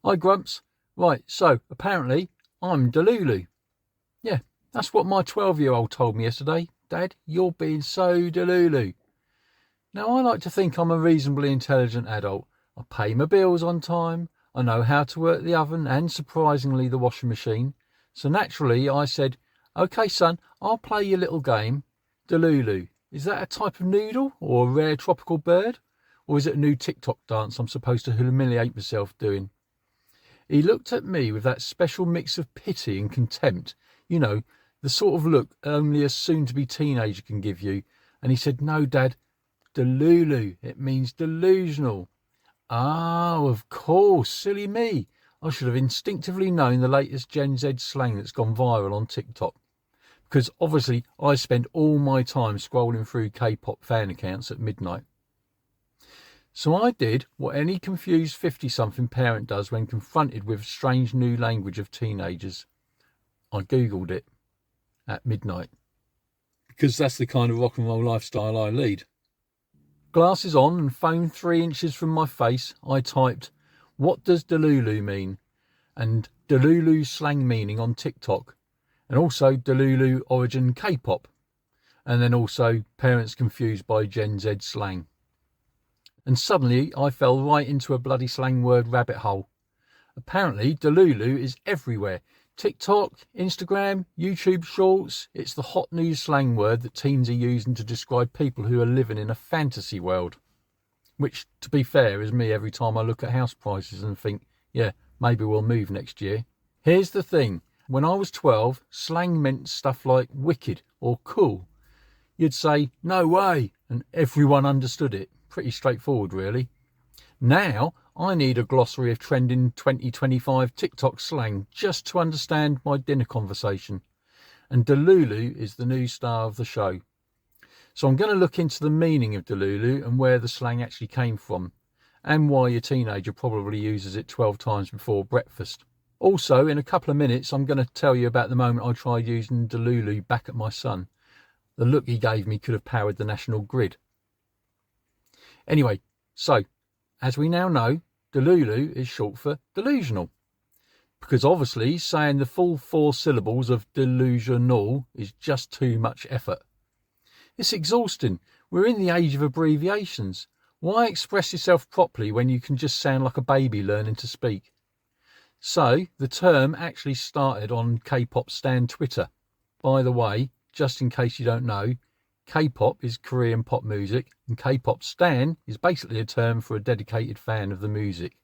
Hi, Grumps. Right, so apparently I'm Delulu. Yeah, that's what my 12-year-old told me yesterday. Dad, you're being so Delulu. Now, I like to think I'm a reasonably intelligent adult. I pay my bills on time. I know how to work the oven and, surprisingly, the washing machine. So naturally, I said, OK, son, I'll play your little game. Delulu, is that a type of noodle or a rare tropical bird? Or is it a new TikTok dance I'm supposed to humiliate myself doing? He looked at me with that special mix of pity and contempt, you know, the sort of look only a soon-to-be teenager can give you. And he said, no, Dad, Delulu, it means delusional. Oh, of course, silly me. I should have instinctively known the latest Gen Z slang that's gone viral on TikTok. Because obviously I spend all my time scrolling through K-pop fan accounts at midnight. So I did what any confused 50-something parent does when confronted with strange new language of teenagers. I Googled it at midnight. Because that's the kind of rock and roll lifestyle I lead. Glasses on and phone 3 inches from my face, I typed, what does Delulu mean? And Delulu slang meaning on TikTok. And also Delulu origin K-pop. And then also parents confused by Gen Z slang. And suddenly I fell right into a bloody slang word rabbit hole. Apparently Delulu is everywhere. TikTok, Instagram, YouTube Shorts. It's the hot new slang word that teens are using to describe people who are living in a fantasy world. Which, to be fair, is me every time I look at house prices and think, yeah, maybe we'll move next year. Here's the thing. When I was 12, slang meant stuff like wicked or cool. You'd say, no way, and everyone understood it. Pretty straightforward, really. Now, I need a glossary of trending 2025 TikTok slang just to understand my dinner conversation. And Delulu is the new star of the show. So I'm going to look into the meaning of Delulu and where the slang actually came from, and why your teenager probably uses it 12 times before breakfast. Also, in a couple of minutes, I'm going to tell you about the moment I tried using Delulu back at my son. The look he gave me could have powered the national grid. Anyway, so, as we now know, Delulu is short for delusional. Because obviously saying the full 4 syllables of delusional is just too much effort. It's exhausting. We're in the age of abbreviations. Why express yourself properly when you can just sound like a baby learning to speak? So, the term actually started on K-pop stan Twitter. By the way, just in case you don't know, K-pop is Korean pop music, and K-pop stan is basically a term for a dedicated fan of the music.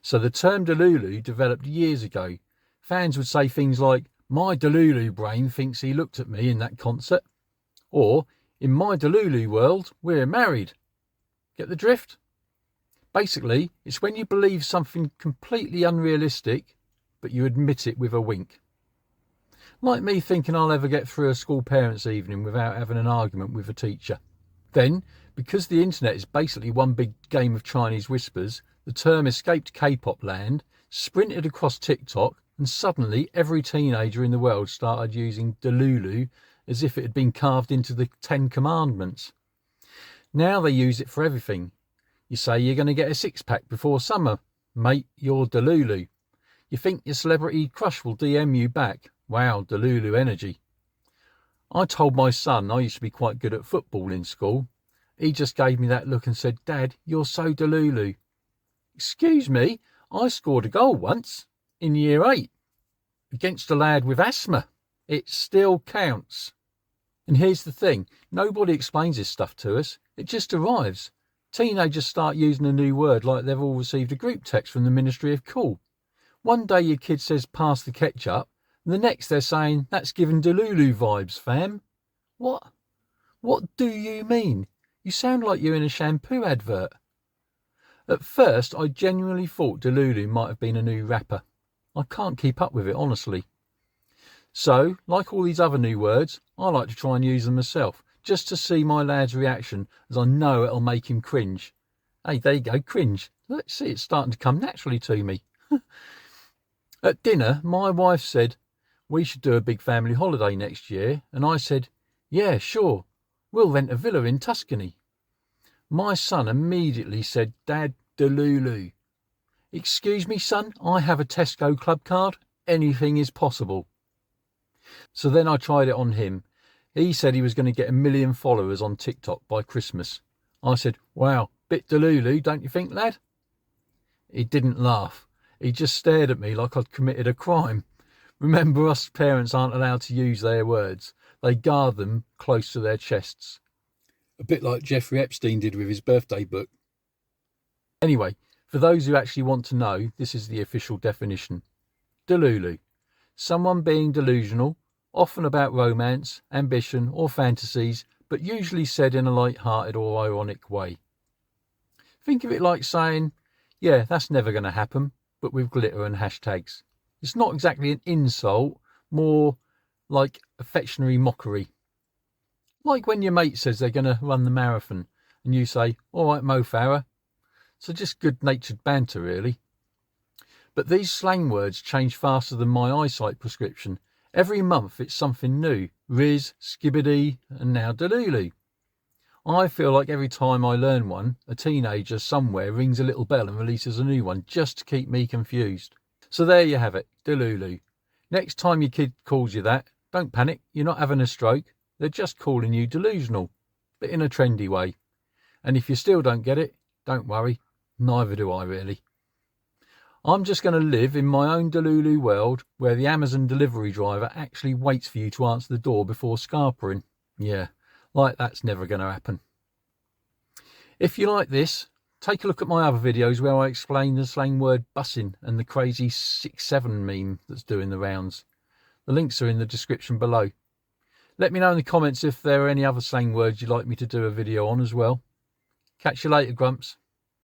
So the term Delulu developed years ago. Fans would say things like, my Delulu brain thinks he looked at me in that concert. Or, in my Delulu world, we're married. Get the drift? Basically, it's when you believe something completely unrealistic, but you admit it with a wink. Like me thinking I'll ever get through a school parents' evening without having an argument with a teacher. Then, because the internet is basically one big game of Chinese whispers, the term escaped K-pop land, sprinted across TikTok, and suddenly every teenager in the world started using Delulu as if it had been carved into the 10 Commandments. Now they use it for everything. You say you're going to get a six-pack before summer. Mate, you're Delulu. You think your celebrity crush will DM you back. Wow, Delulu energy. I told my son I used to be quite good at football in school. He just gave me that look and said, Dad, you're so Delulu. Excuse me, I scored a goal once in year 8 against a lad with asthma. It still counts. And here's the thing, nobody explains this stuff to us. It just arrives. Teenagers start using a new word like they've all received a group text from the Ministry of Cool. One day your kid says, pass the ketchup. And the next they're saying, that's giving Delulu vibes, fam. What? What do you mean? You sound like you're in a shampoo advert. At first, I genuinely thought Delulu might have been a new rapper. I can't keep up with it, honestly. So, like all these other new words, I like to try and use them myself, just to see my lad's reaction, as I know it'll make him cringe. Hey, there you go, cringe. Let's see, it's starting to come naturally to me. At dinner, my wife said, we should do a big family holiday next year, and I said, yeah, sure, we'll rent a villa in Tuscany. My son immediately said, Dad, Delulu. Excuse me, son, I have a Tesco club card. Anything is possible. So then I tried it on him. He said he was going to get 1 million followers on TikTok by Christmas. I said, wow, bit Delulu, don't you think, lad? He didn't laugh. He just stared at me like I'd committed a crime. Remember, us parents aren't allowed to use their words. They guard them close to their chests. A bit like Jeffrey Epstein did with his birthday book. Anyway, for those who actually want to know, this is the official definition. Delulu. Someone being delusional, often about romance, ambition or fantasies, but usually said in a light-hearted or ironic way. Think of it like saying, yeah, that's never going to happen, but with glitter and hashtags. It's not exactly an insult, more like affectionary mockery. Like when your mate says they're going to run the marathon and you say, all right, Mo Farah. So just good-natured banter, really. But these slang words change faster than my eyesight prescription. Every month it's something new. Riz, skibbity, and now Delulu. I feel like every time I learn one, a teenager somewhere rings a little bell and releases a new one just to keep me confused. So there you have it, Delulu. Next time your kid calls you that, don't panic, you're not having a stroke. They're just calling you delusional, but in a trendy way. And if you still don't get it, don't worry, neither do I really. I'm just going to live in my own Delulu world where the Amazon delivery driver actually waits for you to answer the door before scarpering. Yeah, like that's never going to happen. If you like this, take a look at my other videos where I explain the slang word bussin and the crazy 6-7 meme that's doing the rounds. The links are in the description below. Let me know in the comments if there are any other slang words you'd like me to do a video on as well. Catch you later, Grumps.